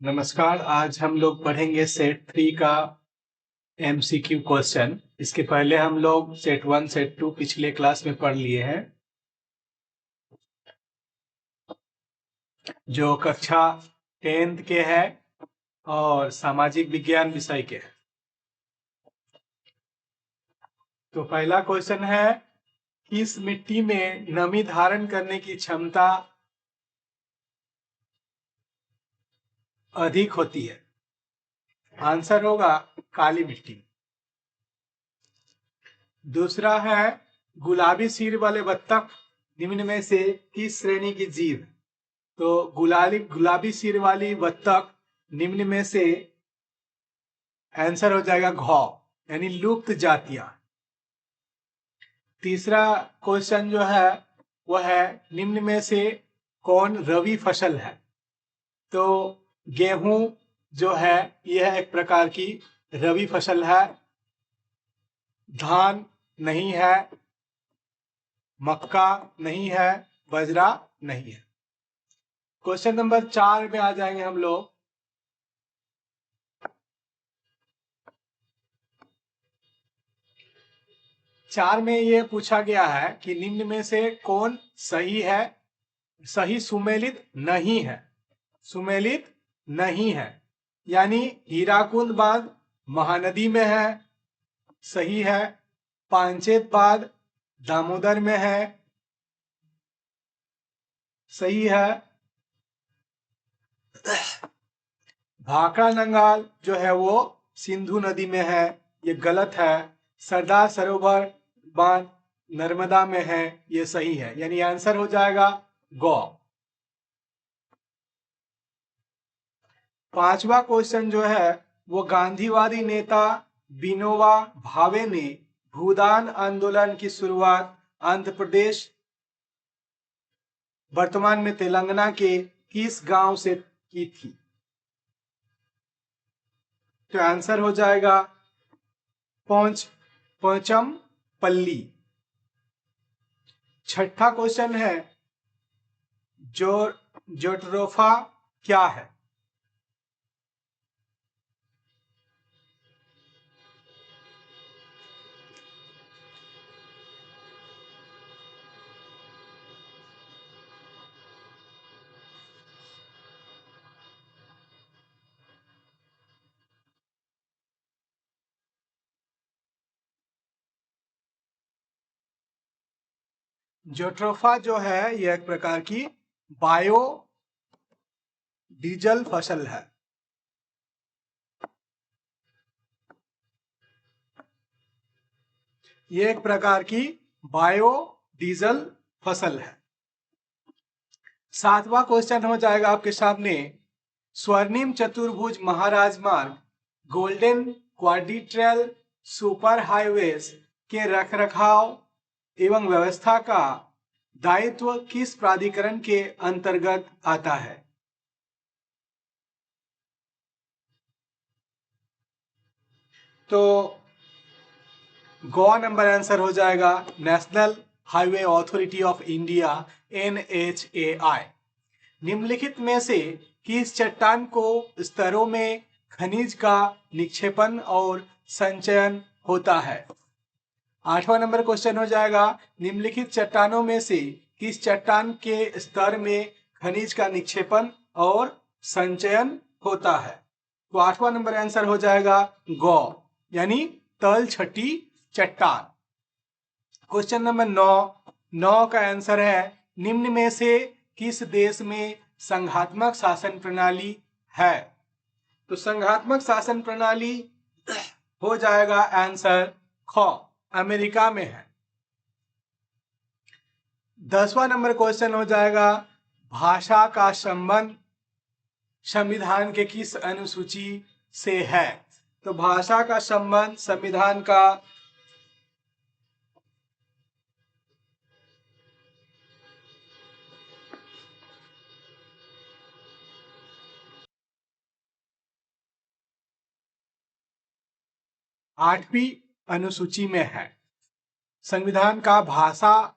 नमस्कार। आज हम लोग पढ़ेंगे सेट 3 का एमसीक्यू क्वेश्चन। इसके पहले हम लोग सेट 1 सेट 2 पिछले क्लास में पढ़ लिए हैं, जो कक्षा 10th के हैं और सामाजिक विज्ञान विषय के हैं। तो पहला क्वेश्चन है, किस मिट्टी में नमी धारण करने की क्षमता अधिक होती है? आंसर होगा काली मिट्टी। दूसरा है, गुलाबी सिर वाले बत्तख निम्न में से किस श्रेणी की जीव है? तो गुलाबी सिर वाली बत्तख निम्न में से आंसर हो जाएगा घौ, यानी लुप्त जातियां। तीसरा क्वेश्चन जो है वह है, निम्न में से कौन रवि फसल है? तो गेहूं जो है यह एक प्रकार की रवि फसल है। धान नहीं है, मक्का नहीं है, बाजरा नहीं है। क्वेश्चन नंबर 4 में आ जाएंगे हम लोग। चार में ये पूछा गया है कि निम्न में से कौन सही है? सही सुमेलित नहीं है, सुमेलित नहीं है, यानी हीराकुंद बांध महानदी में है, सही है। पांचेत बांध दामोदर में है, सही है। भाखड़ा नंगाल जो है वो सिंधु नदी में है, ये गलत है। सरदार सरोवर बांध नर्मदा में है, ये सही है, यानी आंसर हो जाएगा गौ। पांचवा क्वेश्चन जो है वो, गांधीवादी नेता विनोबा भावे ने भूदान आंदोलन की शुरुआत आंध्र प्रदेश वर्तमान में तेलंगाना के किस गांव से की थी? तो आंसर हो जाएगा पोचमपल्ली। छठा क्वेश्चन है, जोट्रोफा क्या है? जोट्रोफा जो है यह एक प्रकार की बायो डीजल फसल है। यह एक प्रकार की बायो डीजल फसल है। सातवां क्वेश्चन हो जाएगा आपके सामने, स्वर्णिम चतुर्भुज महाराज मार्ग गोल्डन क्वाड्रिलेटरल सुपर हाईवेज के रखरखाव एवं व्यवस्था का दायित्व किस प्राधिकरण के अंतर्गत आता है? तो गौ नंबर आंसर हो जाएगा national highway authority of India, NHAI। निम्नलिखित में से किस चट्टान को स्तरों में खनिज का निक्षेपण और संचयन होता है? आठवां नंबर क्वेश्चन हो जाएगा, निम्नलिखित चट्टानों में से किस चट्टान के स्तर में खनिज का निक्षेपण और संचयन होता है? तो आठवां नंबर आंसर हो जाएगा गौ, यानी तल छठी चट्टान। क्वेश्चन नंबर 9 का आंसर है, निम्न में से किस देश में संघात्मक शासन प्रणाली है? तो संघात्मक शासन प्रणाली हो जाएगा आंसर ख, अमेरिका में है। 10वां नंबर क्वेश्चन हो जाएगा, भाषा का संबंध संविधान के किस अनुसूची से है? तो भाषा का संबंध संविधान का 8वीं अनुसूची में है। संविधान का भाषा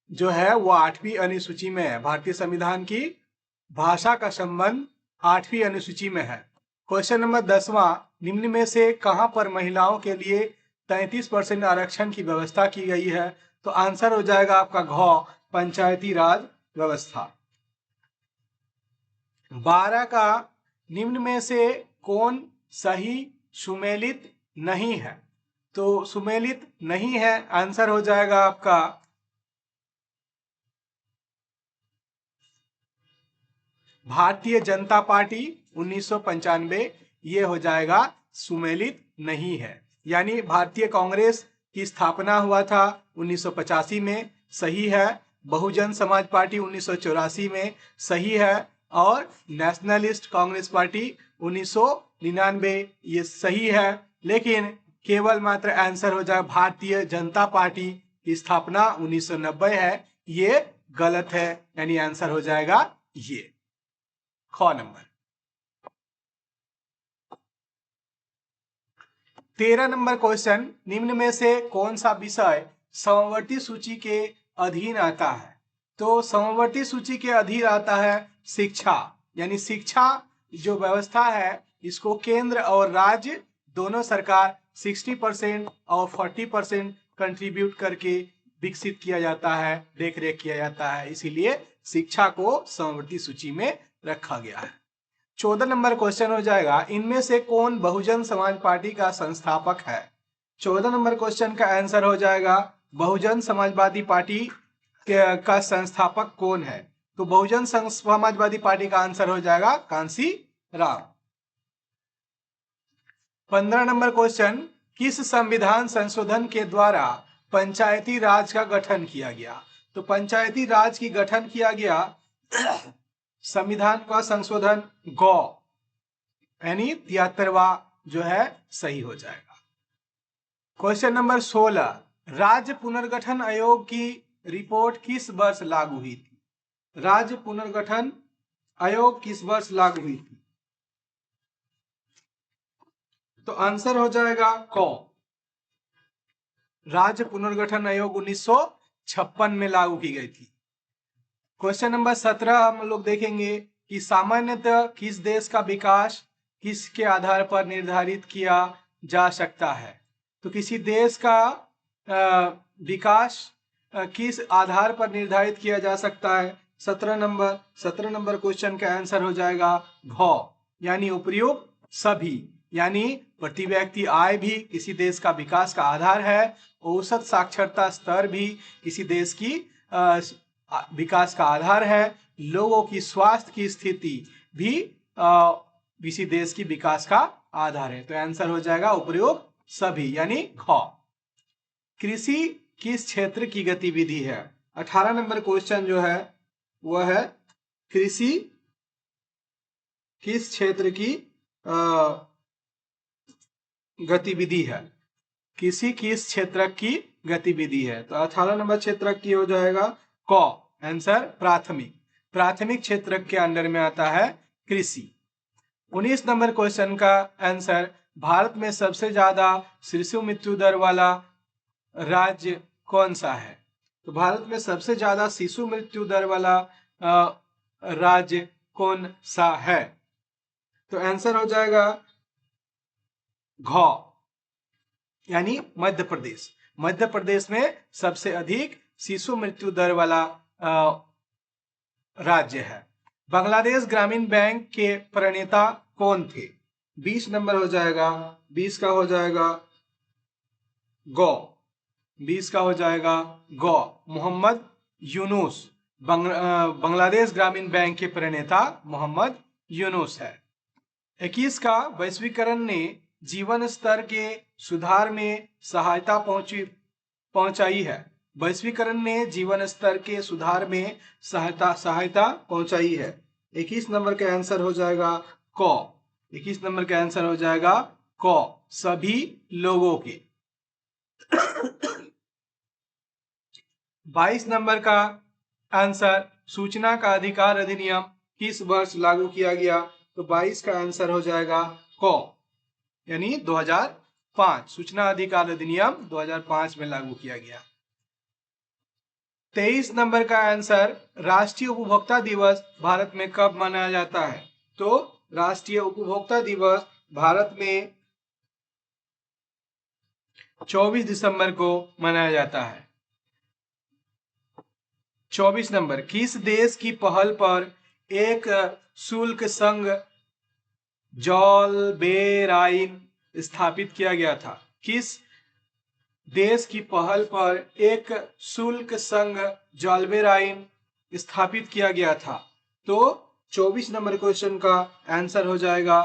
जो है वो 8वीं अनुसूची में है। भारतीय संविधान की भाषा का संबंध 8वीं अनुसूची में है। क्वेश्चन नंबर 10वां, निम्न में से कहां पर महिलाओं के लिए 33% आरक्षण की व्यवस्था की गई है? तो आंसर हो जाएगा आपका घ, पंचायती राज व्यवस्था। 12 का, निम्न में से कौन सही सुमेलित नहीं है? तो सुमेलित नहीं है, आंसर हो जाएगा आपका भारतीय जनता पार्टी 1995, ये हो जाएगा सुमेलित नहीं है। यानी भारतीय कांग्रेस की स्थापना हुआ था 1985 में, सही है। बहुजन समाज पार्टी 1984 में, सही है। और नेशनलिस्ट कांग्रेस पार्टी 1999, ये सही है। लेकिन केवल मात्र आंसर हो जाए भारतीय जनता पार्टी की स्थापना 1990 है, ये गलत है। यानी आंसर हो जाएगा ये ख नंबर। 13 नंबर क्वेश्चन, निम्न में से कौन सा विषय समवर्ती सूची के अधीन आता है? तो समवर्ती सूची के अधीन आता है शिक्षा। यानी शिक्षा जो व्यवस्था है, इसको केंद्र और राज्य दोनों सरकार 60% और 40% कंट्रीब्यूट करके विकसित किया जाता है, देख रेख किया जाता है, इसीलिए शिक्षा को समवर्ती सूची में रखा गया है। 14 नंबर क्वेश्चन हो जाएगा, इनमें से कौन बहुजन समाज पार्टी का संस्थापक है? 14 नंबर क्वेश्चन का आंसर हो जाएगा बहुजन समाजवादी पार्टी का संस्थापक कौन है? तो बहुजन समाजवादी पार्टी का आंसर हो जाएगा कांसी राम। 15 नंबर क्वेश्चन, किस संविधान संशोधन के द्वारा पंचायती राज का गठन किया गया? तो पंचायती राज की गठन किया गया संविधान का संशोधन गौ, यानी 73वां जो है सही हो जाएगा। क्वेश्चन नंबर 16, राज्य पुनर्गठन आयोग की रिपोर्ट किस वर्ष लागू हुई थी? राज्य पुनर्गठन आयोग किस वर्ष लागू हुई थी? तो आंसर हो जाएगा क, राज्य पुनर्गठन आयोग 1956 में लागू की गई थी। क्वेश्चन नंबर 17 हम लोग देखेंगे कि सामान्यतः किस देश का विकास किसके आधार पर निर्धारित किया जा सकता है? तो किसी देश का विकास किस आधार पर निर्धारित किया जा सकता है? 17 नंबर क्वेश्चन का आंसर हो जाएगा भ, यानी उपयुक्त सभी। यानी प्रति व्यक्ति आय भी किसी देश का विकास का आधार है, औसत साक्षरता स्तर भी किसी देश की विकास का आधार है, लोगों की स्वास्थ्य की स्थिति भी किसी देश की विकास का आधार है। तो आंसर हो जाएगा उपयोग सभी, यानी ख। कृषि किस क्षेत्र की गतिविधि है? 18 नंबर क्वेश्चन जो है वह है कृषि किस क्षेत्र की गतिविधि है? कृषि किस क्षेत्र की गतिविधि है? तो 18 नंबर क्षेत्र की हो जाएगा क, आंसर प्राथमिक। प्राथमिक क्षेत्र के अंडर में आता है कृषि। 19 नंबर क्वेश्चन का आंसर, भारत में सबसे ज्यादा शिशु मृत्यु दर वाला राज्य कौन सा है? तो भारत में सबसे ज्यादा शिशु मृत्यु दर वाला राज्य कौन सा है? तो आंसर हो जाएगा घ, यानी मध्य प्रदेश। मध्य प्रदेश में सबसे अधिक शिशु मृत्यु दर वाला राज्य है। बांग्लादेश ग्रामीण बैंक के प्रणेता कौन थे? 20 नंबर हो जाएगा, 20 का हो जाएगा गौ, 20 का हो जाएगा गौ, मोहम्मद यूनुस। बांग्लादेश ग्रामीण बैंक के प्रणेता मोहम्मद यूनुस है। 21 का, वैश्वीकरण ने जीवन स्तर के सुधार में सहायता पहुंचाई है। वैश्वीकरण ने जीवन स्तर के सुधार में सहायता पहुंचाई है। 21 नंबर का आंसर हो जाएगा क, 21 नंबर का आंसर हो जाएगा क, सभी लोगों के। 22 नंबर का आंसर, सूचना का अधिकार अधिनियम किस वर्ष लागू किया गया? तो 22 का आंसर हो जाएगा क, यानी 2005। सूचना अधिकार अधिनियम 2005 में लागू किया गया। 23 नंबर का आंसर, राष्ट्रीय उपभोक्ता दिवस भारत में कब मनाया जाता है? तो राष्ट्रीय उपभोक्ता दिवस भारत में 24 दिसंबर को मनाया जाता है। 24 नंबर, किस देश की पहल पर एक शुल्क संघ जॉलबेराइन स्थापित किया गया था? किस देश की पहल पर एक शुल्क संघ जॉलबेराइन स्थापित किया गया था? तो 24 नंबर क्वेश्चन का आंसर हो जाएगा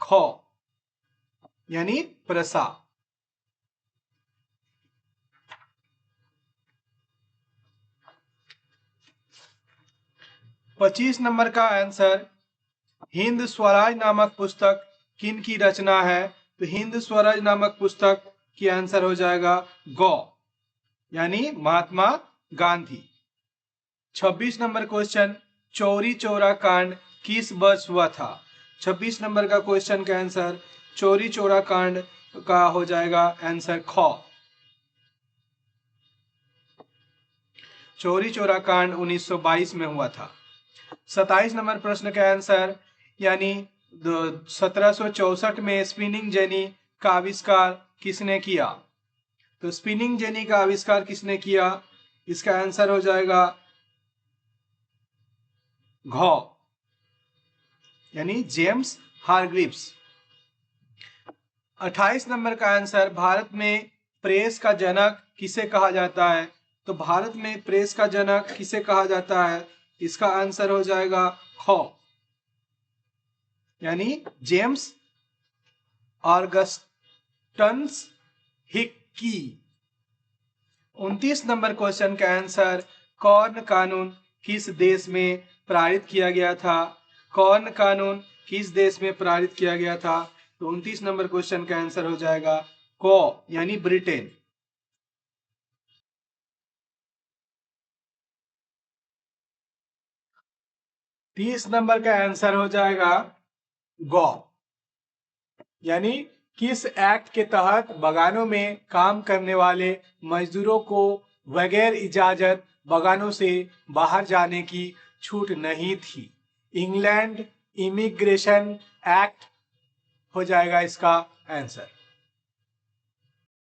ख, यानी प्रसा। 25 नंबर का आंसर, हिंद स्वराज नामक पुस्तक किन की रचना है? तो हिंद स्वराज नामक पुस्तक की आंसर हो जाएगा गौ, यानी महात्मा गांधी। 26 नंबर क्वेश्चन, चौरी चौरा कांड किस वर्ष हुआ था? 26 नंबर का क्वेश्चन का आंसर चौरी चौरा कांड का हो जाएगा आंसर ख, चौरी चौरा कांड 1922 में हुआ था। 27 नंबर प्रश्न का आंसर, यानी 1764 में स्पिनिंग जेनी का आविष्कार किसने किया? तो स्पिनिंग जेनी का आविष्कार किसने किया? इसका आंसर हो जाएगा घ, यानी जेम्स हारग्रीव्स। 28 नंबर का आंसर, भारत में प्रेस का जनक किसे कहा जाता है? तो भारत में प्रेस का जनक किसे कहा जाता है? इसका आंसर हो जाएगा ख, यानी James Augustus Hickey. 29 number question का आंसर, कौन कानून किस देश में पारित किया गया था? कौन कानून किस देश में पारित किया गया था? तो 29 नंबर क्वेश्चन का आंसर हो जाएगा क, यानी ब्रिटेन। 30 नंबर का आंसर हो जाएगा गौ, यानी किस एक्ट के तहत बागानों में काम करने वाले मजदूरों को बगैर इजाजत बागानों से बाहर जाने की छूट नहीं थी? इंग्लैंड इमिग्रेशन एक्ट हो जाएगा इसका आंसर।